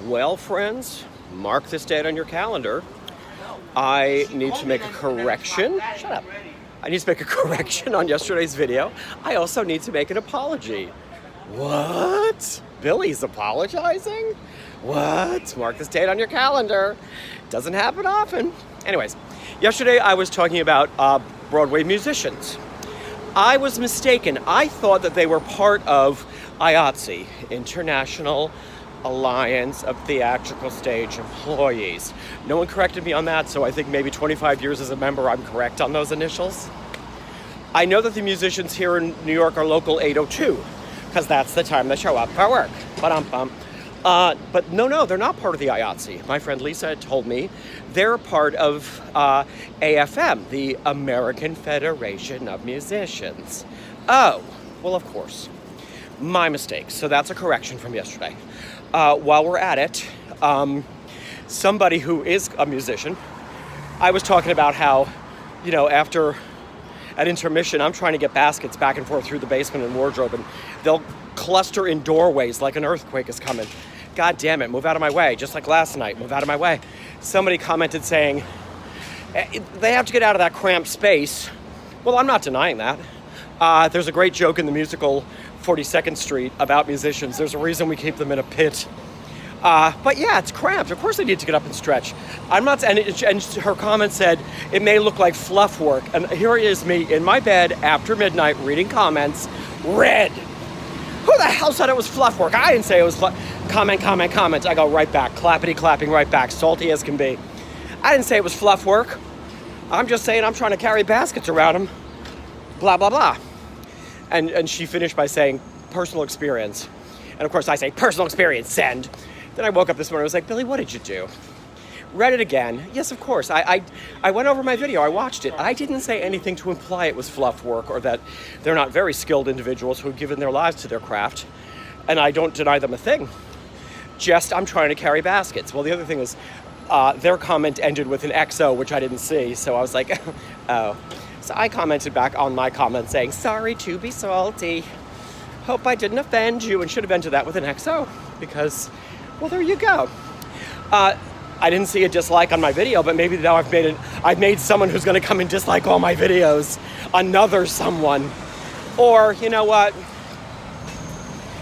Well, friends, mark this date on your calendar. I need to make a correction. Shut up. I need to make a correction on yesterday's video. I also need to make an apology. What? Billy's apologizing? What? Mark this date on your calendar. Doesn't happen often. Anyways, yesterday I was talking about Broadway musicians. I was mistaken. I thought that they were part of IATSE, International Alliance of Theatrical Stage Employees. No one corrected me on that, so I think maybe 25 years as a member, I'm correct on those initials. I know that the musicians here in New York are local 802, because that's the time they show up for work. But no, they're not part of the IATSE. My friend Lisa had told me they're part of AFM, the American Federation of Musicians. Oh, well, of course. My mistake. So that's a correction from yesterday. While we're at it, somebody who is a musician, I was talking about how, after at intermission, I'm trying to get baskets back and forth through the basement and wardrobe, and they'll cluster in doorways like an earthquake is coming. God damn it, move out of my way. Just like last night, move out of my way. Somebody commented saying, they have to get out of that cramped space. Well, I'm not denying that. There's a great joke in the musical 42nd Street about musicians. There's a reason we keep them in a pit. But yeah, it's cramped. Of course they need to get up and stretch. I'm not, and her comment said, it may look like fluff work. And here it is, me in my bed after midnight reading comments, red. Who the hell said it was fluff work? I didn't say it was fluff. Comment. I go right back, clapping right back, salty as can be. I didn't say it was fluff work. I'm just saying I'm trying to carry baskets around them. Blah, blah, blah. And she finished by saying, personal experience. And of course I say, personal experience, send. Then I woke up this morning, I was like, Billy, what did you do? Read it again. Yes, of course. I went over my video, I watched it. I didn't say anything to imply it was fluff work or that they're not very skilled individuals who have given their lives to their craft. And I don't deny them a thing. Just, I'm trying to carry baskets. Well, the other thing is, their comment ended with an XO, which I didn't see. So I was like, oh. So I commented back on my comment saying, sorry to be salty. Hope I didn't offend you, and should have ended that with an XO because, well, there you go. I didn't see a dislike on my video, but maybe now I've made someone who's going to come and dislike all my videos, another someone. Or, you know what?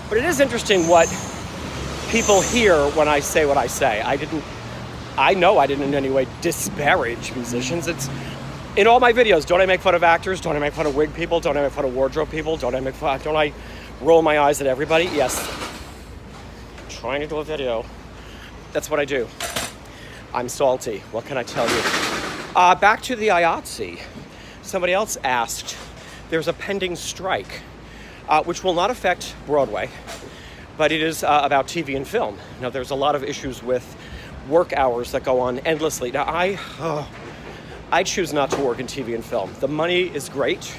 But it is interesting what people hear when I say what I say. I know I didn't in any way disparage musicians. It's in all my videos. Don't I make fun of actors? Don't I make fun of wig people? Don't I make fun of wardrobe people? Don't I roll my eyes at everybody? Yes. I'm trying to do a video. That's what I do. I'm salty. What can I tell you? Back to the IATSE. Somebody else asked, there's a pending strike, which will not affect Broadway, but it is about TV and film. Now, there's a lot of issues with work hours that go on endlessly. Now, I choose not to work in TV and film. The money is great,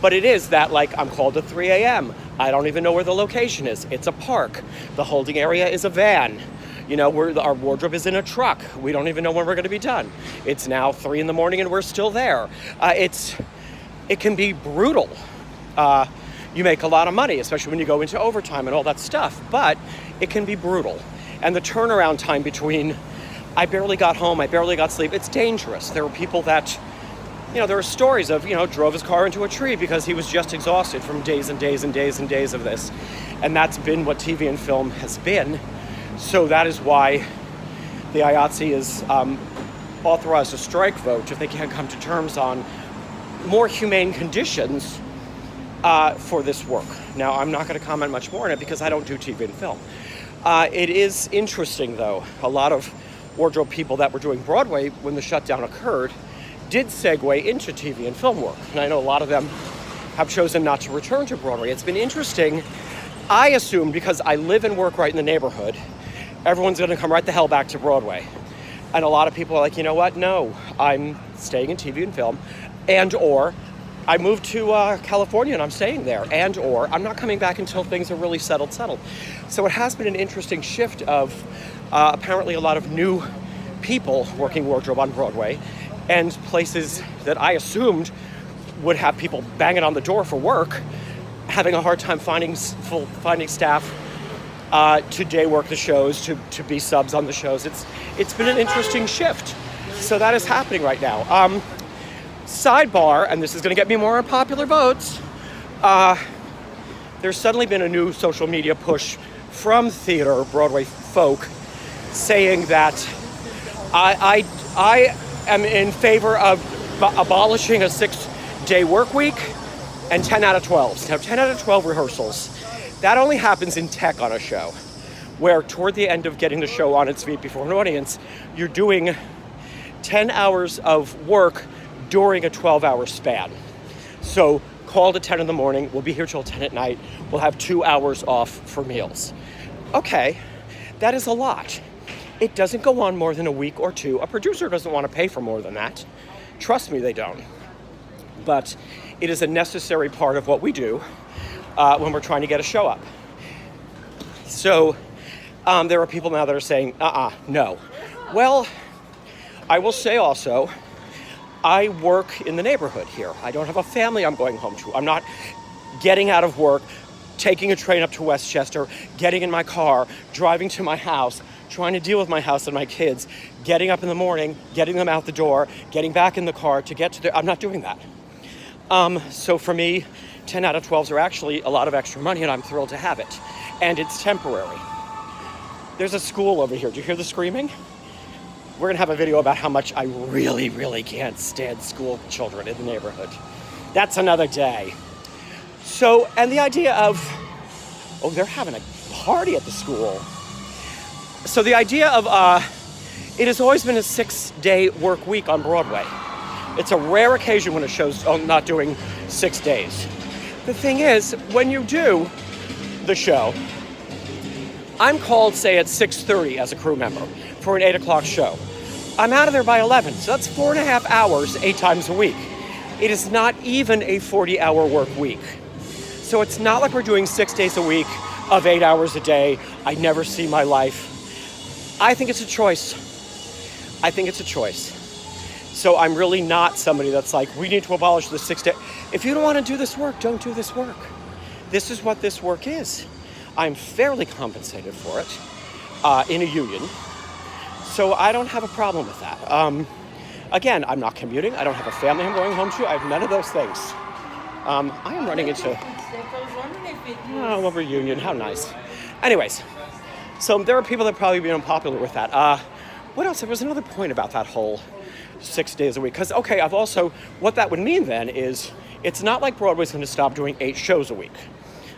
but it is that, I'm called at 3 a.m. I don't even know where the location is. It's a park. The holding area is a van. Our wardrobe is in a truck. We don't even know when we're going to be done. It's now 3 a.m. and we're still there. It can be brutal. You make a lot of money, especially when you go into overtime and all that stuff, but it can be brutal. And the turnaround time between I barely got home, I barely got sleep, it's dangerous. There are people that, there are stories of, drove his car into a tree because he was just exhausted from days and days and days and days of this. And that's been what TV and film has been. So that is why the IATSE is authorized a strike vote if they can't come to terms on more humane conditions for this work. Now, I'm not going to comment much more on it because I don't do TV and film. It is interesting, though. A lot of wardrobe people that were doing Broadway when the shutdown occurred did segue into TV and film work. And I know a lot of them have chosen not to return to Broadway. It's been interesting. I assume because I live and work right in the neighborhood, everyone's going to come right the hell back to Broadway. And a lot of people are like, you know what? No, I'm staying in TV and film. And or I moved to California and I'm staying there. And or I'm not coming back until things are really settled. So it has been an interesting shift of apparently a lot of new people working wardrobe on Broadway, and places that I assumed would have people banging on the door for work, having a hard time finding staff to day work the shows, to be subs on the shows. It's been an interesting shift. So that is happening right now. Sidebar, and this is going to get me more unpopular votes, there's suddenly been a new social media push from theater, Broadway folk, saying that I am in favor of abolishing a 6-day work week and 10 out of 12s. Now, 10 out of 12 rehearsals, that only happens in tech on a show, where toward the end of getting the show on its feet before an audience, you're doing 10 hours of work during a 12-hour span. So call at 10 in the morning, we'll be here till 10 at night, we'll have 2 hours off for meals. Okay, that is a lot. It doesn't go on more than a week or two. A producer doesn't want to pay for more than that. Trust me, they don't. But it is a necessary part of what we do when we're trying to get a show up. So there are people now that are saying, no. Well, I will say also, I work in the neighborhood here. I don't have a family I'm going home to. I'm not getting out of work, taking a train up to Westchester, getting in my car, driving to my house, trying to deal with my house and my kids, getting up in the morning, getting them out the door, getting back in the car to get to the... I'm not doing that. So for me, 10 out of 12s are actually a lot of extra money, and I'm thrilled to have it. And it's temporary. There's a school over here. Do you hear the screaming? We're gonna have a video about how much I really, really can't stand school children in the neighborhood. That's another day. So, and the idea of, oh, they're having a party at the school. So the idea of, it has always been a 6-day work week on Broadway. It's a rare occasion when a show's not doing 6 days. The thing is, when you do the show, I'm called, say, at 6:30 as a crew member for an 8 o'clock show. I'm out of there by 11, so that's 4.5 hours, 8 times a week. It is not even a 40-hour work week. So it's not like we're doing 6 days a week of 8 hours a day. I never see my life. I think it's a choice. I think it's a choice. So I'm really not somebody that's like, we need to abolish the 6 day. If you don't want to do this work, don't do this work. This is what this work is. I'm fairly compensated for it in a union. So I don't have a problem with that. Again, I'm not commuting. I don't have a family I'm going home to. I have none of those things. I am running into... Oh, a reunion. How nice. Anyways, so there are people that probably be unpopular with that. What else? There was another point about that whole 6 days a week. Because, okay, I've also... What that would mean then is it's not like Broadway's going to stop doing 8 shows a week.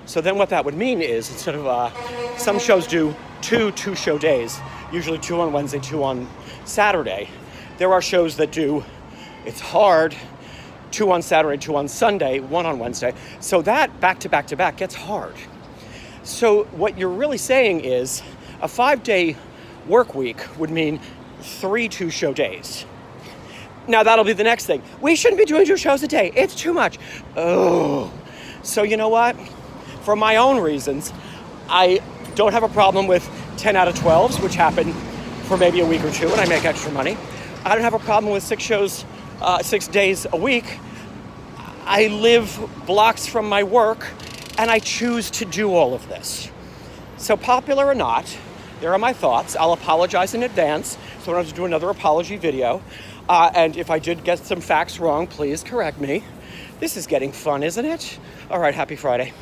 So then what that would mean is instead of... some shows do 2 2-show days, usually 2 on Wednesday, 2 on Saturday. There are shows that do... It's hard... 2 on Saturday, 2 on Sunday, 1 on Wednesday. So that back to back to back gets hard. So what you're really saying is a 5-day work week would mean 3 2-show days. Now that'll be the next thing. We shouldn't be doing 2 shows a day. It's too much. Oh. So you know what? For my own reasons, I don't have a problem with 10 out of 12s, which happen for maybe a week or 2 and I make extra money. I don't have a problem with 6 shows 6 days a week. I live blocks from my work and I choose to do all of this. So popular or not, there are my thoughts. I'll apologize in advance, so I don't have to do another apology video. And if I did get some facts wrong, please correct me. This is getting fun, isn't it? All right, happy Friday.